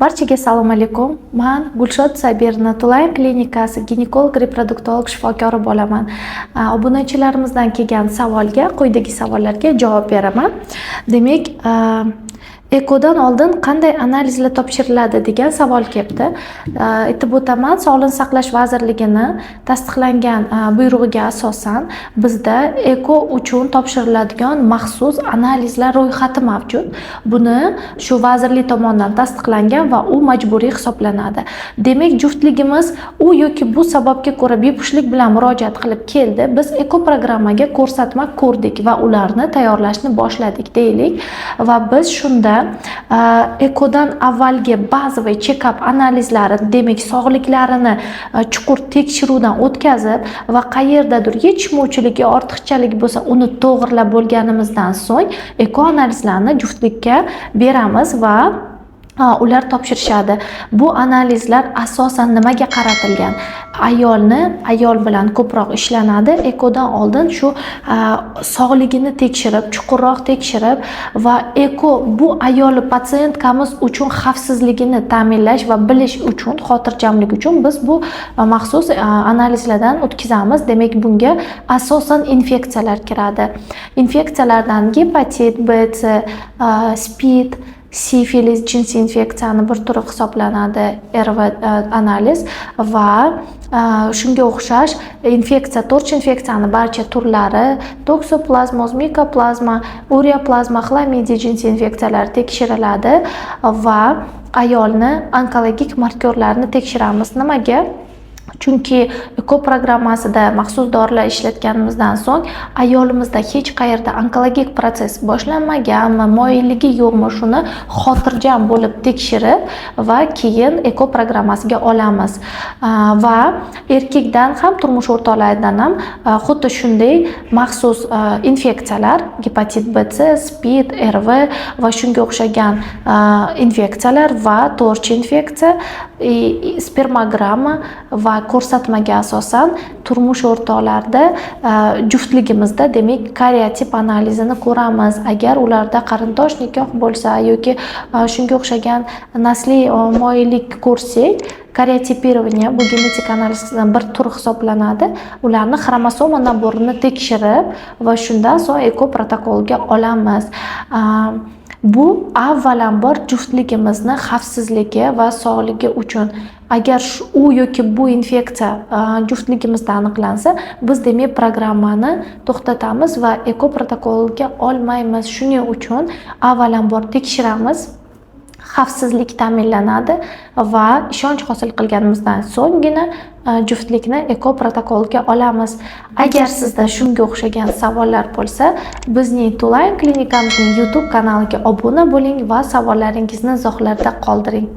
Barchaga assalomu alaykum. Men Gulshod Sabirni Tulayn klinikasi ginekolog reproduktolog shifokori bo'laman. Obunachilarimizdan kelgan savolga, quyidagi savollarga javob beraman. Demak, ekodan oldin qanday analizlar topshiriladi degan savol kelibdi. Aytib o'taman, Sog'liqni saqlash vazirligini tasdiqlangan buyrug'iga asosan bizda eko uchun topshiriladigan maxsus analizlar ro'yxati mavjud. Buni shu vazirlik tomonidan tasdiqlangan va u majburiy hisoblanadi. Demak, juftligimiz u yoki bu sababga ko'ra bepushtlik bilan murojaat qilib keldi. Biz eko programmaga ko'rsatma ko'rdik va ularni tayyorlashni boshladik deylik va biz shunda ekodan avvalgi bazaviy check-up analizlari, demak sog'liklarini chuqur tekshiruvdan o'tkazib va qayerdadir yetishmovchilik yoki ortiqchalik bo'lsa uni to'g'rilab bo'lganimizdan so'ng eko analizlarni juftlikka beramiz va ular topshirishadi. Bu analizlar asosan nimaga qaratilgan? Ayol bilan ko'proq ishlanadi. Ekodan oldin shu sog'ligini tekshirib, chuqurroq tekshirib va eko bu ayol patsientkamiz uchun xavfsizligini ta'minlash va bilish uchun, xotirjamlik uchun biz bu maxsus analizlardan o'tkazamiz. Demak, bunga asosan infeksiyalar kiradi. Infeksiyalardan gepatit B, C, SPID, sifilis jinsi infeksiyani bir turi hisoblanadi RV analiz va shunga o'xshash infeksiya, to'rch infeksiyani barcha turlari, toksoplazmoz, mikoplazma, ureoplazma, xlamidiya jinsi infeksiyalar tekshiriladi va ayolni onkologik markorlarini tekshiramiz. Nimaga? Chunki eko programmasida maxsus dorilar ishlatganimizdan so'ng ayolimizda hech qayerda onkologik proses boshlanmaganmi, moyilligi yo'qmi, shuni xotirjam bo'lib tekshirib va keyin eko programmasiga olamiz. Va erkakdan ham, turmush o'rtoqlaridan ham xuddi shunday maxsus infeksiyalar, gepatit B, C, SPID, RV va shunga o'xshagan infeksiyalar va to'rch infeksiya, spermogramma va ko'rsatmaga asosan turmush o'rtoqlarida juftligimizda demak karyotip analizini ko'ramiz. Agar ularda qarindosh nikoh bo'lsa yoki shunga o'xshagan nasliy moyillik ko'rsak, karyotipirovaniya bu genetik analizdan bir tur hisoblanadi. Ularni xromosoma naborini tekshirib va shundan so'ng eko protokolga olamiz. Bu avvalambor juftligimizni xavfsizligi va sog'ligi uchun. Agar u yoki bu infeksiya juftligimizda aniqlansa, biz demak programmani to'xtatamiz va eko protokolga olmaymiz. Shuning uchun avvalambor tekshiramiz, xavfsizlik ta'minlanadi va ishonch hosil qilganimizdan so'nggina juftlikni eko protokolga olamiz. Agar sizda shunga o'xshagan savollar bo'lsa, bizning Tulayn klinikamizning YouTube kanaliga obuna bo'ling va savollaringizni izohlarda qoldiring.